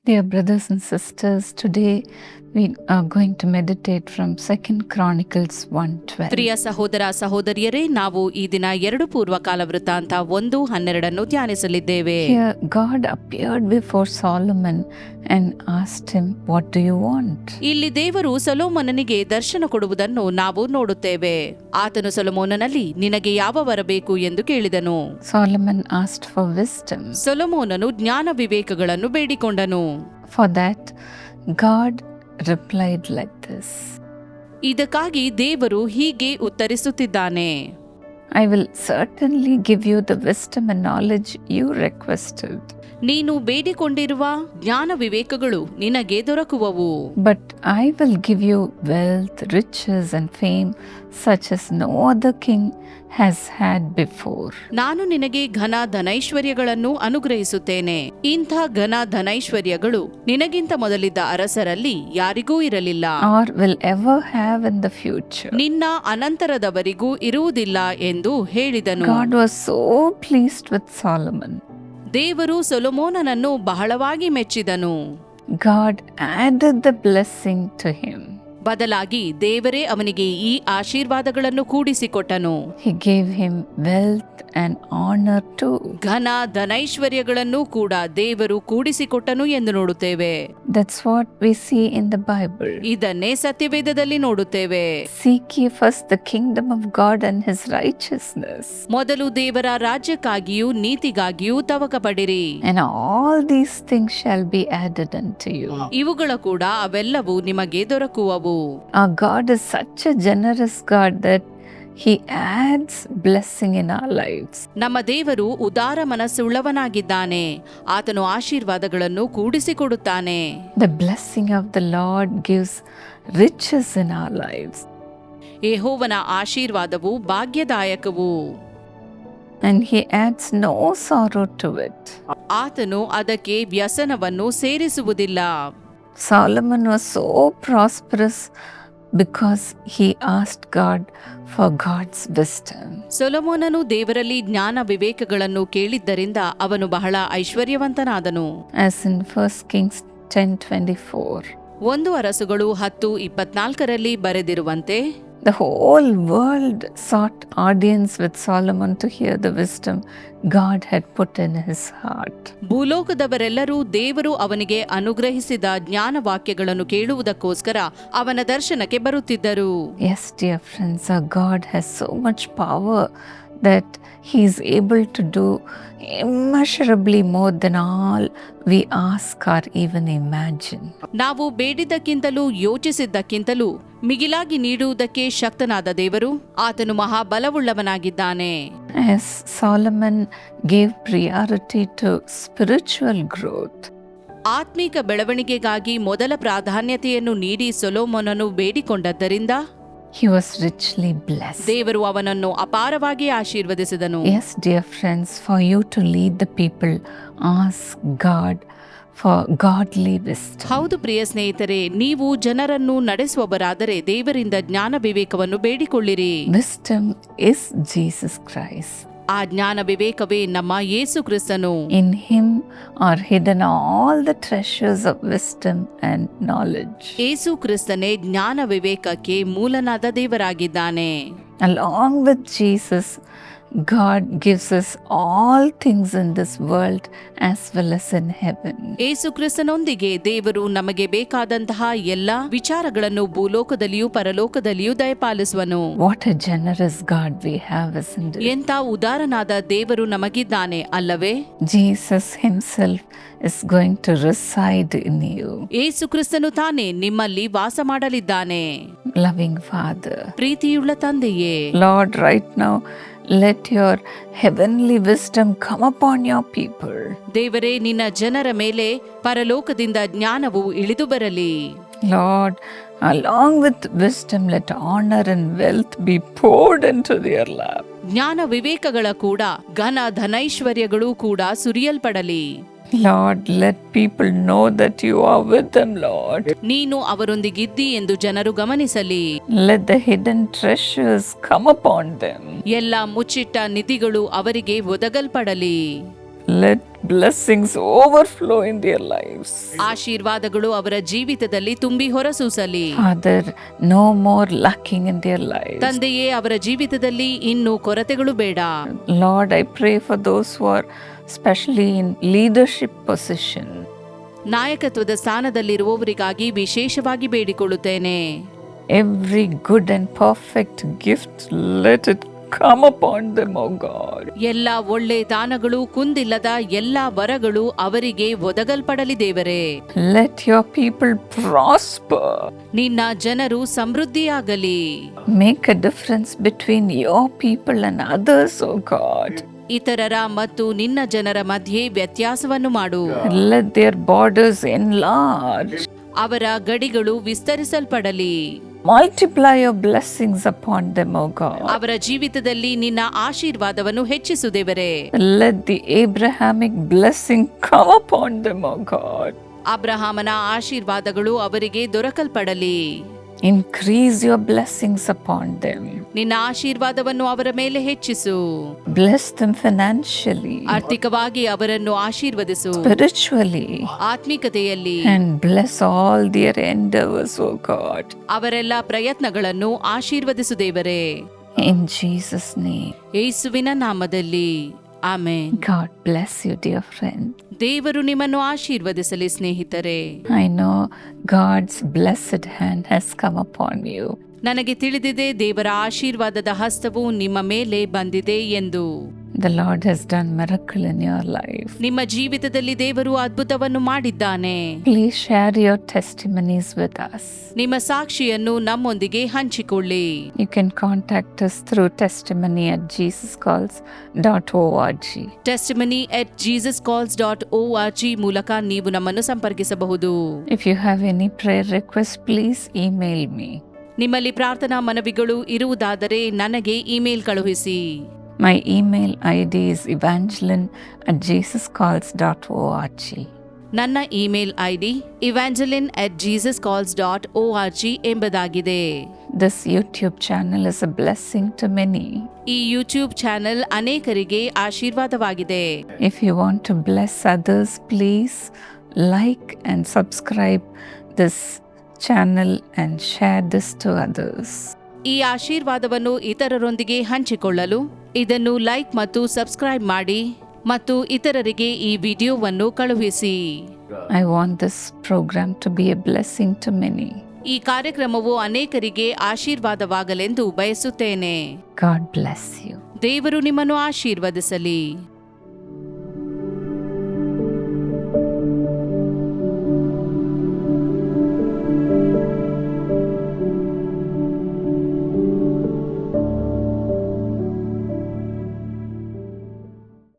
Dear brothers and sisters, today we are going to meditate from 2 Chronicles 1:12. ಪ್ರಿಯ ಸಹೋದರ ಸಹೋದರಿಯರೇ, ನಾವು ಈ ದಿನ 2 ಪೂರ್ವಕಾಲ ವೃತ್ತಾಂತ 1:12 ಧ್ಯಾನಿಸಲಿದ್ದೇವೆ. Here God appeared before Solomon and asked him, "What do you want?" ಇಲ್ಲಿ ದೇವರು ಸೊಲೊಮೋನನಿಗೆ ದರ್ಶನ ಕೊಡುವುದನ್ನು ನಾವು ನೋಡುತ್ತೇವೆ. ಆತನು ಸೊಲೊಮೋನನಲ್ಲಿ ನಿನಗೆ ಯಾವ ವರ ಬೇಕು ಎಂದು ಕೇಳಿದನು. Solomon asked for wisdom. ಸೊಲೊಮೋನನು ಜ್ಞಾನ ವಿವೇಕಗಳನ್ನು ಬೇಡಿಕೊಂಡನು. For that, God replied like this. ಇದಕ್ಕಾಗಿ ದೇವರು ಹೀಗೆ ಉತ್ತರಿಸುತ್ತಿದ್ದಾನೆ. I will certainly give you the wisdom and knowledge you requested. ನೀನು ಬೇಡಿಕೊಂಡಿರುವ ಜ್ಞಾನ ವಿವೇಕಗಳು ನಿನಗೆ ದೊರಕುವವು. But I will give you wealth, riches and fame such as no other king has had before. ನಾನು ನಿನಗೆ ಘನ ಧನೈಶ್ವರ್ಯಗಳನ್ನು ಅನುಗ್ರಹಿಸುತ್ತೇನೆ. ಇಂಥ ಘನ ಧನೈಶ್ವರ್ಯಗಳು ನಿನಗಿಂತ ಮೊದಲಿದ್ದ ಅರಸರಲ್ಲಿ ಯಾರಿಗೂ ಇರಲಿಲ್ಲ, Or will ever have in the future. ನಿನ್ನ ಅನಂತರದವರಿಗೂ ಇರುವುದಿಲ್ಲ ಎಂದು ಹೇಳಿದನು. God was so pleased with Solomon. ದೇವರು ಸೊಲೊಮೋನನನ್ನು ಬಹಳವಾಗಿ ಮೆಚ್ಚಿದನು. God added the blessing to him. ಬದಲಾಗಿ ದೇವರೇ ಅವನಿಗೆ ಈ ಆಶೀರ್ವಾದಗಳನ್ನು ಕೂಡಿಸಿಕೊಟ್ಟನು. He gave him wealth and honor too. ಘನ ಧನೈಶ್ವರ್ಯಗಳನ್ನು ಕೂಡ ದೇವರು ಕೂಡಿಸಿಕೊಟ್ಟನು ಎಂದು ನೋಡುತ್ತೇವೆ. That's what we see in the Bible. ಇದನ್ನೇ ಸತ್ಯವೇದದಲ್ಲಿ ನೋಡುತ್ತೇವೆ. Seek ye first the kingdom of God and his righteousness. ಮೊದಲು ದೇವರ ರಾಜ್ಯಕ್ಕಾಗಿಯೂ ನೀತಿಗಾಗಿಯೂ ತವಕ ಪಡಿರಿ, And all these things shall be added unto you. ಇವುಗಳ ಕೂಡ ಅವೆಲ್ಲವೂ ನಿಮಗೆ ದೊರಕುವವು. Our God is such a generous God that He adds blessing in our lives. ನಮ್ಮ ದೇವರು ಉದಾರ ಮನಸ್ಸುಳ್ಳವನಾಗಿದ್ದಾನೆ. ಆತನು ಆಶೀರ್ವಾದಗಳನ್ನು ಕೂಡಿಸಿಕೊಡುತ್ತಾನೆ. The blessing of the Lord gives riches in our lives. ಯೆಹೋವನ ಆಶೀರ್ವಾದವು ಭಾಗ್ಯದಾಯಕವು. And He adds no sorrow to it. ಆತನು ಅದಕ್ಕೆ ವ್ಯಸನವನ್ನು ಸೇರಿಸುವುದಿಲ್ಲ. Solomon was so prosperous because he asked God for God's wisdom. ಸೊಲೊಮೋನನು ದೇವರಲ್ಲಿ ಜ್ಞಾನ ವಿವೇಕಗಳನ್ನು ಕೇಳಿದ್ದರಿಂದ ಅವನು ಬಹಳ ಐಶ್ವರ್ಯವಂತನಾದನು. As in 1 Kings 10:24. 1 ಅರಸುಗಳು 10:24 ಬರೆದಿರುವಂತೆ, The whole world sought audience with Solomon to hear the wisdom God had put in his heart. ಭೂಲೋಕದವರೆಲ್ಲರೂ ದೇವರು ಅವನಿಗೆ ಅನುಗ್ರಹಿಸಿದ ಜ್ಞಾನ ವಾಕ್ಯಗಳನ್ನು ಕೇಳುವುದಕ್ಕೋಸ್ಕರ ಅವನ ದರ್ಶನಕ್ಕೆ ಬರುತ್ತಿದ್ದರು. Yes, dear friends, our God has so much power that He is able to do immeasurably more than all we ask or even imagine. ನಾವು ಬೇಡಿದ್ದಕ್ಕಿಂತಲೂ ಯೋಚಿಸಿದ್ದಕ್ಕಿಂತಲೂ ಮಿಗಿಲಾಗಿ ನೀಡುವುದಕ್ಕೆ ಶಕ್ತನಾದ ದೇವರು, ಆತನು ಮಹಾಬಲವುಳ್ಳವನಾಗಿದ್ದಾನೆ. As Solomon gave priority to spiritual growth, ಆತ್ಮಿಕ ಬೆಳವಣಿಗೆಗಾಗಿ ಮೊದಲ ಪ್ರಾಧಾನ್ಯತೆಯನ್ನು ನೀಡಿ ಸೊಲೊಮೋನನು ಬೇಡಿಕೊಂಡದ್ದರಿಂದ he was richly blessed. ದೇವರು ಅವನನ್ನು ಅಪಾರವಾಗಿ ಆಶೀರ್ವದಿಸಿದನು. Yes, dear friends, for you to lead the people, ask God for godly wisdom. ಹೌದು ಪ್ರಿಯ ಸ್ನೇಹಿತರೆ, ನೀವು ಜನರನ್ನು ನಡೆಸುವವರಾದರೆ ದೇವರಿಂದ ಜ್ಞಾನ ವಿವೇಕವನ್ನು ಬೇಡಿಕೊಳ್ಳಿರಿ. Wisdom is Jesus Christ. ಆ ಜ್ಞಾನ ವಿವೇಕವೇ ನಮ್ಮ ಯೇಸು ಕ್ರಿಸ್ತನು. In Him are hidden all the treasures of wisdom and knowledge. ಯೇಸು ಕ್ರಿಸ್ತನೇ ಜ್ಞಾನ ವಿವೇಕಕ್ಕೆ ಮೂಲನಾದ ದೇವರಾಗಿದ್ದಾನೆ. Along with Jesus, God gives us all things in this world as well as in heaven. ಯೇಸು ಕ್ರಿಸ್ತನೊಂದಿಗೆ ದೇವರು ನಮಗೆ ಬೇಕಾದಂತಹ ಎಲ್ಲ ವಿಚಾರಗಳನ್ನು ಭೂಲೋಕದಲ್ಲಿಯೂ ಪರಲೋಕದಲ್ಲಿಯೂ ದಯಪಾಲಿಸುವನು. What a generous God we have, isn't it? ಎಂಥ ಉದಾರನಾದ ದೇವರು ನಮಗಿದ್ದಾನೆ ಅಲ್ಲವೇ? Jesus Himself is going to reside in you. ಯೇಸು ಕ್ರಿಸ್ತನು ತಾನೇ ನಿಮ್ಮಲ್ಲಿ ವಾಸ ಮಾಡಲಿದ್ದಾನೆ. Loving Father, ಪ್ರೀತಿಯುಳ್ಳ ತಂದೆಯೇ, Lord, right now, let your heavenly wisdom come upon your people. ದೇವರೇ, ನಿನ್ನ ಜನರ ಮೇಲೆ ಪರಲೋಕದಿಂದ ಜ್ಞಾನವು ಇಳಿದು ಬರಲಿ. Lord, along with wisdom, let honor and wealth be poured into their lap. ಜ್ಞಾನ ವಿವೇಕಗಳ ಕೂಡ ಘನ ಧನೈಶ್ವರ್ಯಗಳು ಕೂಡ ಸುರಿಯಲ್ಪಡಲಿ. Lord, let people know that you are with them, Lord. ನೀನು ಅವರೊಂದಿಗಿದ್ದಿ ಎಂದು ಜನರು ಗಮನಿಸಲಿ. Let the hidden treasures come upon them. ಎಲ್ಲ ಮುಚ್ಚಿಟ್ಟ ನಿಧಿಗಳು ಅವರಿಗೆ ಒದಗಲ್ಪಡಲಿ. Let blessings overflow in their lives. ಆಶೀರ್ವಾದಗಳು ಅವರ ಜೀವಿತದಲ್ಲಿ ತುಂಬಿ ಹೊರಸೂಸಲಿ. Father, no more lacking in their lives. ತಂದೆಯೇ, ಅವರ ಜೀವಿತದಲ್ಲಿ ಇನ್ನು ಕೊರತೆಗಳು ಬೇಡ. Lord, I pray for those who are especially in leadership position. ನಾಯಕತ್ವದ ಸ್ಥಾನದಲ್ಲಿರುವವರಿಗಾಗಿ ವಿಶೇಷವಾಗಿ ಬೇಡಿಕೊಳ್ಳುತ್ತೇನೆ. Every good and perfect gift, let it come upon them, O God. ಎಲ್ಲ ಒಳ್ಳೆ ದಾನಗಳು, ಕುಂದಿಲ್ಲದ ಎಲ್ಲ ವರಗಳು ಅವರಿಗೆ ಒದಗಲ್ಪಡಲಿ ದೇವರೇ. Let your people prosper. ನಿನ್ನ ಜನರು ಸಮೃದ್ಧಿಯಾಗಲಿ. Make a difference between your people and others, O God. ಇತರರ ಮತ್ತು ನಿನ್ನ ಜನರ ಮಧ್ಯೆ ವ್ಯತ್ಯಾಸವನ್ನು ಮಾಡು. Let their borders enlarge. ಅವರ ಗಡಿಗಳು ವಿಸ್ತರಿಸಲ್ಪಡಲಿ. Multiply your blessings upon them, O God. ಅವರ ಜೀವಿತದಲ್ಲಿ ನಿನ್ನ ಆಶೀರ್ವಾದವನ್ನು ಹೆಚ್ಚಿಸು ದೇವರೇ. Let the Abrahamic blessing come upon them, O God. ಅಬ್ರಹಾಮನ ಆಶೀರ್ವಾದಗಳು ಅವರಿಗೆ ದೊರಕಲ್ಪಡಲಿ. Increase your blessings upon them. ನಿನ್ನ ಆಶೀರ್ವಾದವನ್ನು ಅವರ ಮೇಲೆ ಹೆಚ್ಚಿಸು. Bless them financially, ಆರ್ಥಿಕವಾಗಿ ಅವರನ್ನು ಆಶೀರ್ವದಿಸು. spiritually, ಆತ್ಮಿಕತೆಯಲ್ಲಿ and bless all their endeavors, O God. ಅವರೆಲ್ಲ ಪ್ರಯತ್ನಗಳನ್ನು ಆಶೀರ್ವದಿಸು ದೇವರೇ. In Jesus' name. ಯೇಸುವಿನ ನಾಮದಲ್ಲಿ amen. God bless you, dear friend. ದೇವರು ನಿಮ್ಮನ್ನು ಆಶೀರ್ವದಿಸಲಿ ಸ್ನೇಹಿತರೆ. I know God's blessed hand has come upon you. ನನಗೆ ತಿಳಿದಿದೆ ದೇವರ ಆಶೀರ್ವಾದದ ಹಸ್ತವು ನಿಮ್ಮ ಮೇಲೆ ಬಂದಿದೆ ಎಂದು. The Lord has done miracle in your life. ನಿಮ್ಮ ಜೀವಿತದಲ್ಲಿ ದೇವರು ಅದ್ಭುತವನ್ನು ಮಾಡಿದ್ದಾನೆ. Please share your testimonies with us. ನಿಮ್ಮ ಸಾಕ್ಷಿಯನ್ನು ನಮ್ಮೊಂದಿಗೆ ಹಂಚಿಕೊಳ್ಳಿ. You can contact us through testimony@jesuscalls.org. testimony@jesuscalls.org ಮೂಲಕ ನೀವು ನಮ್ಮನ್ನು ಸಂಪರ್ಕಿಸಬಹುದು. If you have any prayer requests, please email me. ನಿಮ್ಮಲ್ಲಿ ಪ್ರಾರ್ಥನಾ ಮನವಿಗಳು ಇರುವುದಾದರೆ ನನಗೆ ಇಮೇಲ್ ಕಳುಹಿಸಿ. My email ID is evangeline@jesuscalls.org. ನನ್ನ ಇಮೇಲ್ ಐಡಿ evangeline@jesuscalls.org ಎಂಬುದಾಗಿದೆ. This YouTube channel is a blessing to many. ಈ ಯೂಟ್ಯೂಬ್ ಚಾನೆಲ್ ಅನೇಕರಿಗೆ ಆಶೀರ್ವಾದವಾಗಿದೆ. If you want to bless others, please like and subscribe this channel and share this to others. ಈ ಆಶೀರ್ವಾದವನ್ನು ಇತರರೊಂದಿಗೆ ಹಂಚಿಕೊಳ್ಳಲು ಇದನ್ನು like ಮತ್ತು subscribe ಮಾಡಿ ಮತ್ತು ಇತರರಿಗೆ ಈ ವಿಡಿಯೋವನ್ನು ಕಳುಹಿಸಿ. I want this program to be a blessing to many. ಈ ಕಾರ್ಯಕ್ರಮವು ಅನೇಕರಿಗೆ ಆಶೀರ್ವಾದವಾಗಲೆಂದು ಬಯಸುತ್ತೇನೆ. God bless you. ದೇವರು ನಿಮ್ಮನ್ನು ಆಶೀರ್ವದಿಸಲಿ.